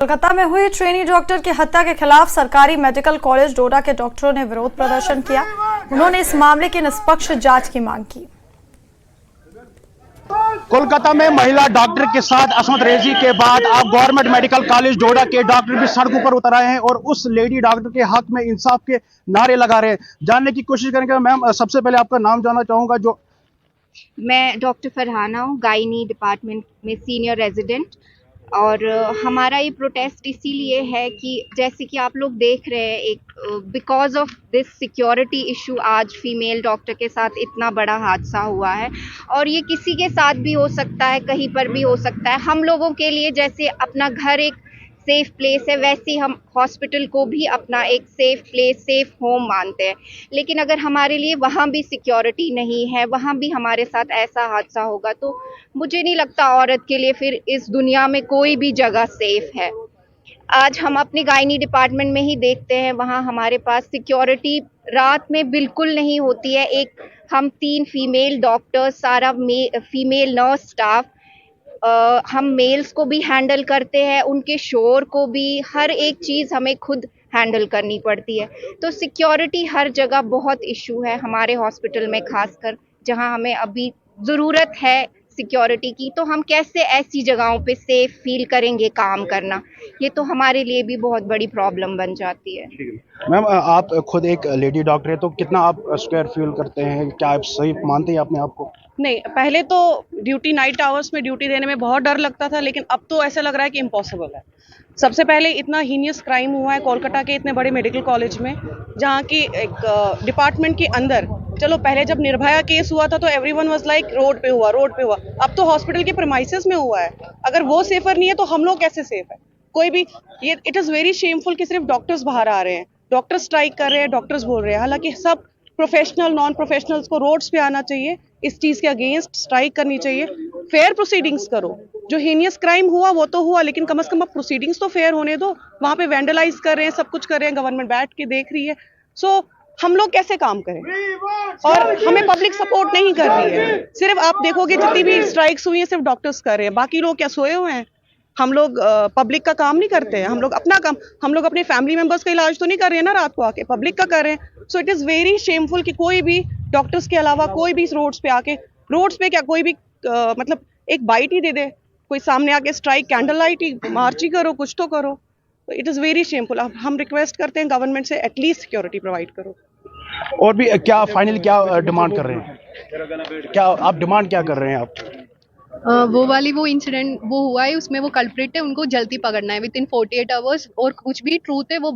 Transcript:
कोलकाता में हुई trainee doctor की हत्या के खिलाफ सरकारी मेडिकल कॉलेज डोडा के डॉक्टरों ने विरोध प्रदर्शन किया। उन्होंने इस मामले की निष्पक्ष जांच की मांग की। कोलकाता में महिला डॉक्टर के साथ असमत रेजी के बाद अब गवर्नमेंट मेडिकल कॉलेज डोडा के डॉक्टर भी सड़कों पर उतर आए हैं और उस लेडी डॉक्टर के हक में इंसाफ के नारे लगा रहे हैं। जानने की कोशिश करेंगे। मैम, सबसे पहले आपका नाम जानना चाहूंगा। जो मैं डॉक्टर फरहाना हूँ, गायनी डिपार्टमेंट में सीनियर रेजिडेंट। और हमारा ये प्रोटेस्ट इसीलिए है कि जैसे कि आप लोग देख रहे हैं, एक because of this security issue आज फीमेल डॉक्टर के साथ इतना बड़ा हादसा हुआ है। और ये किसी के साथ भी हो सकता है, कहीं पर भी हो सकता है। हम लोगों के लिए जैसे अपना घर एक सेफ प्लेस है, वैसे हम हॉस्पिटल को भी अपना एक सेफ प्लेस, सेफ होम मानते हैं। लेकिन अगर हमारे लिए वहाँ भी सिक्योरिटी नहीं है, वहाँ भी हमारे साथ ऐसा हादसा होगा, तो मुझे नहीं लगता औरत के लिए फिर इस दुनिया में कोई भी जगह सेफ है। आज हम अपने गायनी डिपार्टमेंट में ही देखते हैं, वहाँ हमारे पास सिक्योरिटी रात में बिल्कुल नहीं होती है। हम 3 फीमेल डॉक्टर्स, सारा फीमेल नर्स स्टाफ, हम मेल्स को भी हैंडल करते हैं, उनके शोर को भी, हर एक चीज़ हमें खुद हैंडल करनी पड़ती है। तो सिक्योरिटी हर जगह बहुत इशू है हमारे हॉस्पिटल में, खासकर जहां हमें अभी ज़रूरत है सिक्योरिटी की। तो हम कैसे ऐसी जगहों पे सेफ फील करेंगे काम करना, ये तो हमारे लिए भी बहुत बड़ी प्रॉब्लम बन जाती है। मैम, आप खुद एक लेडी डॉक्टर है, तो कितना आप स्क्वायर फील करते हैं? क्या आप सही मानते हैं अपने आप को? नहीं, पहले तो ड्यूटी नाइट आवर्स में ड्यूटी देने में बहुत डर लगता था, लेकिन अब तो ऐसा लग रहा है कि इम्पॉसिबल है। सबसे पहले इतना हीनियस क्राइम हुआ है कोलकाता के इतने बड़े मेडिकल कॉलेज में, जहाँ की एक डिपार्टमेंट के अंदर, चलो पहले जब निर्भया केस हुआ था तो एवरीवन वाज लाइक रोड पे हुआ। अब तो हॉस्पिटल के प्रीमाइसेस में हुआ है। अगर वो सेफर नहीं है तो हम लोग कैसे सेफ है? कोई भी ये इट इज़ वेरी शेमफुल कि सिर्फ डॉक्टर्स बाहर आ रहे हैं, डॉक्टर्स स्ट्राइक कर रहे हैं, डॉक्टर्स बोल रहे हैं। हालांकि सब प्रोफेशनल, नॉन प्रोफेशनल्स को रोड्स पे आना चाहिए, इस चीज के अगेंस्ट स्ट्राइक करनी चाहिए। फेयर प्रोसीडिंग्स करो। जो हीनियस क्राइम हुआ वो तो हुआ, लेकिन कम से कम प्रोसीडिंग्स तो फेयर होने दो। वहां पे वैंडलाइज कर रहे हैं, सब कुछ कर रहे हैं, गवर्नमेंट बैठ के देख रही है। सो हम लोग कैसे काम करें? और हमें पब्लिक सपोर्ट नहीं कर रही है। सिर्फ आप देखोगे जितनी भी स्ट्राइक्स हुई है सिर्फ डॉक्टर्स कर रहे हैं, बाकी लोग क्या सोए हुए हैं? हम लोग पब्लिक का काम नहीं करते हैं। हम लोग अपना काम, हम लोग अपने फैमिली मेंबर्स का इलाज तो नहीं कर रहे हैं ना रात को आके, पब्लिक का कर रहे हैं। So it is very shameful कि कोई भी डॉक्टर्स के अलावा कोई भी रोड्स पे क्या कोई भी मतलब एक बाइट ही दे दे, कोई सामने आके स्ट्राइक, कैंडल लाइट ही, मार्च ही करो, कुछ तो करो। तो इट इज़ वेरी शेमफुल। हम रिक्वेस्ट करते हैं गवर्नमेंट से एटलीस्ट सिक्योरिटी प्रोवाइड करो। और भी क्या फाइनल क्या डिमांड कर रहे हैं? क्या आप डिमांड क्या कर रहे हैं आप? वो इंसिडेंट वो हुआ है, उसमें वो कल्प्रिट है, उनको जल्दी पकड़ना है विद इन 48 आवर्स। और कुछ भी ट्रूथ है वो